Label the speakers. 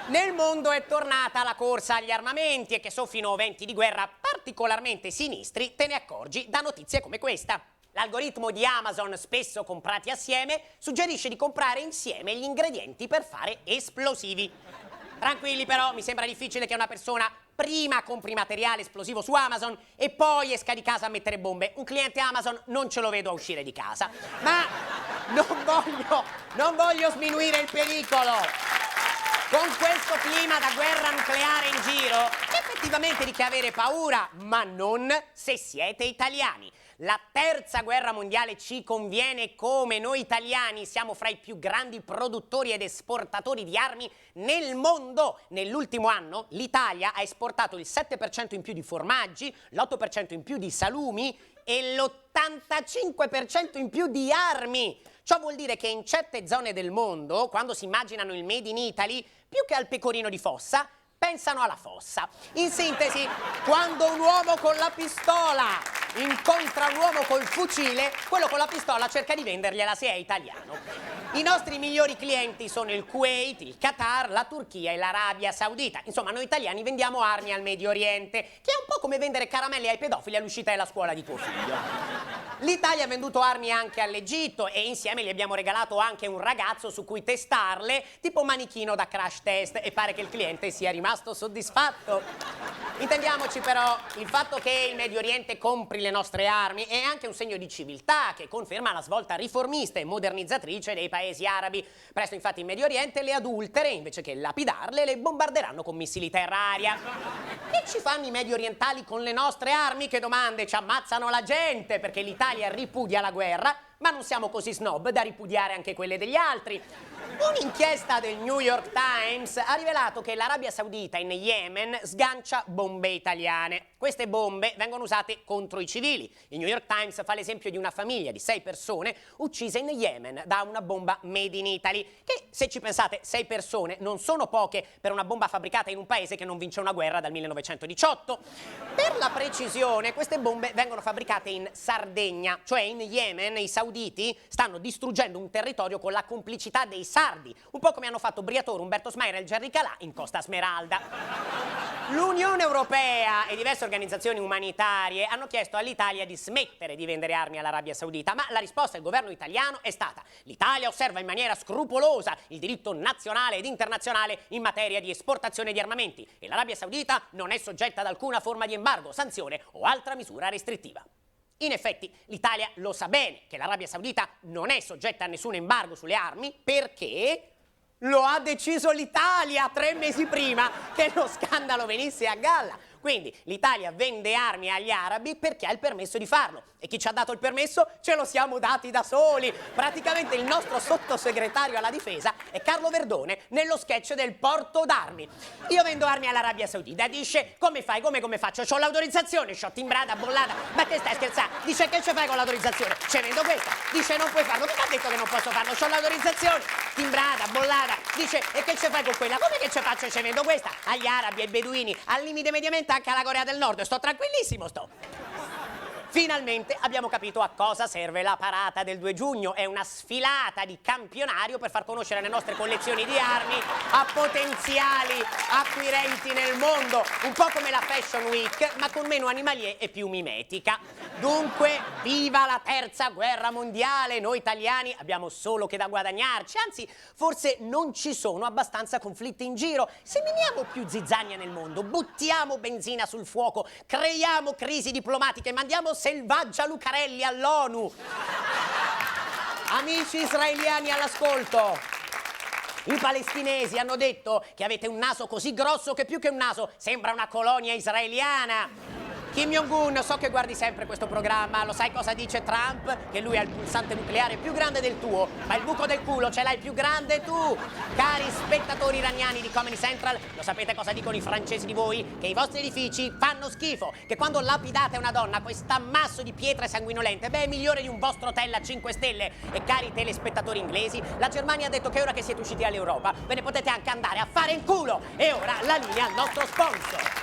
Speaker 1: Nel mondo è tornata la corsa agli armamenti e che soffino venti di guerra particolarmente sinistri te ne accorgi da notizie come questa. L'algoritmo di Amazon, spesso comprati assieme, suggerisce di comprare insieme gli ingredienti per fare esplosivi. Tranquilli però, mi sembra difficile che una persona prima compri materiale esplosivo su Amazon e poi esca di casa a mettere bombe. Un cliente Amazon non ce lo vedo a uscire di casa. Ma non voglio sminuire il pericolo. Con questo clima da guerra nucleare in giro, effettivamente di che avere paura, ma non se siete italiani. La terza guerra mondiale ci conviene come noi italiani siamo fra i più grandi produttori ed esportatori di armi nel mondo. Nell'ultimo anno l'Italia ha esportato il 7% in più di formaggi, l'8% in più di salumi e l'85% in più di armi. Ciò vuol dire che in certe zone del mondo, quando si immaginano il Made in Italy, più che al pecorino di fossa, pensano alla fossa. In sintesi, quando un uomo con la pistola incontra un uomo col fucile, quello con la pistola cerca di vendergliela se è italiano. I nostri migliori clienti sono il Kuwait, il Qatar, la Turchia e l'Arabia Saudita. Insomma, noi italiani vendiamo armi al Medio Oriente, che è un po' come vendere caramelle ai pedofili all'uscita della scuola di tuo figlio. L'Italia ha venduto armi anche all'Egitto e insieme gli abbiamo regalato anche un ragazzo su cui testarle, tipo manichino da crash test, e pare che il cliente sia rimasto soddisfatto. Intendiamoci però, il fatto che il Medio Oriente compri le nostre armi è anche un segno di civiltà che conferma la svolta riformista e modernizzatrice dei paesi arabi. Presto infatti in Medio Oriente le adultere, invece che lapidarle, le bombarderanno con missili terra-aria. Che ci fanno i medio orientali con le nostre armi? Che domande, ci ammazzano la gente perché l'Italia ripudia la guerra, ma non siamo così snob da ripudiare anche quelle degli altri. Un'inchiesta del New York Times ha rivelato che l'Arabia Saudita in Yemen sgancia bombe italiane. Queste bombe vengono usate contro i civili. Il New York Times fa l'esempio di una famiglia di 6 persone uccise in Yemen da una bomba made in Italy, che, se ci pensate, 6 persone non sono poche per una bomba fabbricata in un paese che non vince una guerra dal 1918. Per la precisione, queste bombe vengono fabbricate in Sardegna, cioè in Yemen i sauditi stanno distruggendo un territorio con la complicità dei sardi, un po' come hanno fatto Briatore, Umberto Smaira e Gerry Calà in Costa Smeralda. L'Unione Europea e diverse organizzazioni umanitarie hanno chiesto all'Italia di smettere di vendere armi all'Arabia Saudita, ma la risposta del governo italiano è stata: l'Italia osserva in maniera scrupolosa il diritto nazionale ed internazionale in materia di esportazione di armamenti e l'Arabia Saudita non è soggetta ad alcuna forma di embargo, sanzione o altra misura restrittiva. In effetti l'Italia lo sa bene che l'Arabia Saudita non è soggetta a nessun embargo sulle armi perché lo ha deciso l'Italia 3 mesi prima che lo scandalo venisse a galla. Quindi l'Italia vende armi agli arabi perché ha il permesso di farlo. E chi ci ha dato il permesso? Ce lo siamo dati da soli. Praticamente il nostro sottosegretario alla difesa è Carlo Verdone nello sketch del porto d'armi. Io vendo armi all'Arabia Saudita. Dice: come fai? Come faccio? C'ho l'autorizzazione, c'ho timbrata, bollata. Ma che stai scherzando? Dice: che ci fai con l'autorizzazione? Ce vendo questa. Dice: non puoi farlo. Chi ti ha detto che non posso farlo? C'ho l'autorizzazione, timbrata, bollata. Dice: e che ci fai con quella? Come che ci faccio? Ce vendo questa agli arabi, ai beduini, al limite mediamente anche alla Corea del Nord. Sto tranquillissimo, sto. Finalmente abbiamo capito a cosa serve la parata del 2 giugno. È una sfilata di campionario per far conoscere le nostre collezioni di armi a potenziali acquirenti nel mondo. Un po' come la Fashion Week, ma con meno animalier e più mimetica. Dunque, viva la terza guerra mondiale! Noi italiani abbiamo solo che da guadagnarci. Anzi, forse non ci sono abbastanza conflitti in giro. Seminiamo più zizzania nel mondo, buttiamo benzina sul fuoco, creiamo crisi diplomatiche, mandiamo Selvaggia Lucarelli all'ONU. Amici israeliani all'ascolto, i palestinesi hanno detto che avete un naso così grosso che più che un naso sembra una colonia israeliana. Kim Jong-un, so che guardi sempre questo programma, lo sai cosa dice Trump? Che lui ha il pulsante nucleare più grande del tuo, ma il buco del culo ce l'hai più grande tu! Cari spettatori iraniani di Comedy Central, lo sapete cosa dicono i francesi di voi? Che i vostri edifici fanno schifo, che quando lapidate una donna questo ammasso di pietre sanguinolente, beh, è migliore di un vostro hotel a 5 stelle. E cari telespettatori inglesi, la Germania ha detto che ora che siete usciti dall'Europa ve ne potete anche andare a fare in culo! E ora la linea al nostro sponsor!